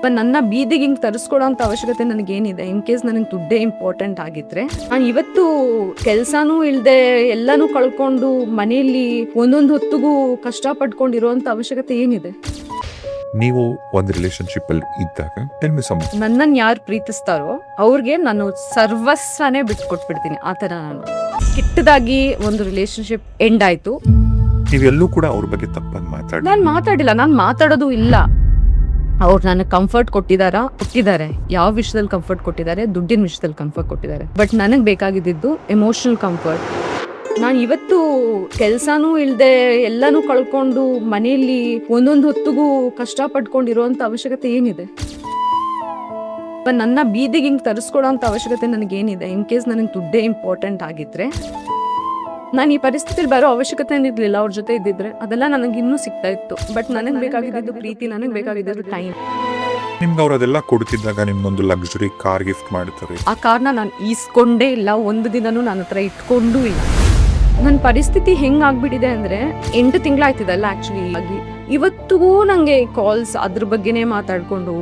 ನನ್ನ ಬೀದಿಗೆ ಹಿಂಗೆ ತರಿಸ್ಕೊಡೋ ಅಂತ ಅವಶ್ಯಕತೆ ನನಗೇನಿದೆ? ಇನ್ ಕೇಸ್ ನನಗೆ ದುಡ್ಡೇ ಇಂಪಾರ್ಟೆಂಟ್ ಆಗಿದ್ರೆ, ನಾನು ಇವತ್ತು ಕೆಲ್ಸಾನೂ ಇಲ್ದೆ ಎಲ್ಲಾನು ಕಳ್ಕೊಂಡು ಮನೆಯಲ್ಲಿ ಒಂದೊಂದು ಹೊತ್ತಿಗೂ ಕಷ್ಟಪಟ್ಕೊಂಡಿರುವಂತ ಅವಶ್ಯಕತೆ ಏನಿದೆ? ನೀವು ಒಂದು ರಿಲೇಶನ್ಶಿಪ್ ಅಲ್ಲಿ ಇದ್ದಾಗ ನನ್ನನ್ನು ಯಾರು ಪ್ರೀತಿಸ್ತಾರೋ ಅವ್ರಿಗೆ ನಾನು ಸರ್ವಸ್ವನೇ ಬಿಟ್ಕೊಟ್ಬಿಡ್ತೀನಿ. ಆ ಥರ ನಾನು ಕೆಟ್ಟದಾಗಿ ಒಂದು ರಿಲೇಶನ್ಶಿಪ್ ಎಂಡ್ ಆಯ್ತು. ನೀವೆಲ್ಲೂ ಕೂಡ ಅವ್ರ ಬಗ್ಗೆ ತಪ್ಪನ್ನು ನಾನು ಮಾತಾಡಿಲ್ಲ, ನಾನು ಮಾತಾಡೋದು ಇಲ್ಲ. ಅವ್ರು ನನಗೆ ಕಂಫರ್ಟ್ ಕೊಟ್ಟಿದ್ದಾರೆ. ಯಾವ ವಿಷಯದಲ್ಲಿ ಕಂಫರ್ಟ್ ಕೊಟ್ಟಿದ್ದಾರೆ? ದುಡ್ಡಿನ ವಿಷಯದಲ್ಲಿ ಕಂಫರ್ಟ್ ಕೊಟ್ಟಿದ್ದಾರೆ. ಬಟ್ ನನಗೆ ಬೇಕಾಗಿದ್ದು ಎಮೋಷನಲ್ ಕಂಫರ್ಟ್. ನಾನು ಇವತ್ತು ಕೆಲ್ಸಾನೂ ಇಲ್ದೆ ಎಲ್ಲಾನು ಕಳ್ಕೊಂಡು ಮನೆಯಲ್ಲಿ ಒಂದೊಂದು ಹೊತ್ತಿಗೂ ಕಷ್ಟಪಟ್ಕೊಂಡಿರುವಂತ ಅವಶ್ಯಕತೆ ಏನಿದೆ? ನನ್ನ ಬೀದಿಗೆ ಹಿಂಗೆ ತರಿಸ್ಕೊಡೋ ಅಂತ ಅವಶ್ಯಕತೆ ನನಗೇನಿದೆ? ಇನ್ ಕೇಸ್ ನನಗೆ ದುಡ್ಡೇ ಇಂಪಾರ್ಟೆಂಟ್ ಆಗಿದ್ರೆ, ನಾನು ಈ ಪರಿಸ್ಥಿತಿಲಿ ಬರೋ ಅವಶ್ಯಕತೆ ಇರಲಿಲ್ಲ. ಅವ್ರ ಜೊತೆ ಇದ್ದಿದ್ರೆ ಅದೆಲ್ಲ ನನಗೆ ಇನ್ನೂ ಸಿಗ್ತಾ ಇತ್ತು. ಬಟ್ ನನಗೆ ಬೇಕಾಗಿದ್ದು ಪ್ರೀತಿ, ನನಗೆ ಬೇಕಾಗಿದ್ದು ಟೈಮ್. ನಿಮ್ಗೆ ಅವ್ರು ಅದೆಲ್ಲ ಕೊಡ್ತಿದ್ದಾಗ ನಿಮ್ಗೊಂದು ಲಕ್ಸುರಿ ಕಾರ್ ಗಿಫ್ಟ್ ಮಾಡ್ತಾರೆ. ಆ ಕಾರ್ನ ನಾನು ಈಸ್ಕೊಂಡೇ ಇಲ್ಲ, ಒಂದು ದಿನನೂ ನನ್ನ ಹತ್ರ ಇಟ್ಕೊಂಡೂ ಇಲ್ಲ. ನನ್ನ ಪರಿಸ್ಥಿತಿ ಹೆಂಗಾಗ್ಬಿಟ್ಟಿದೆ ಅಂದರೆ, 8 ತಿಂಗಳಾಯ್ತಿದಲ್ಲ ಆ್ಯಕ್ಚುಲಿ ಆಗಿ, ಇವತ್ತಿಗೂ ನನಗೆ ಕಾಲ್ಸ್ ಅದ್ರ ಬಗ್ಗೆನೇ ಮಾತಾಡಿಕೊಂಡು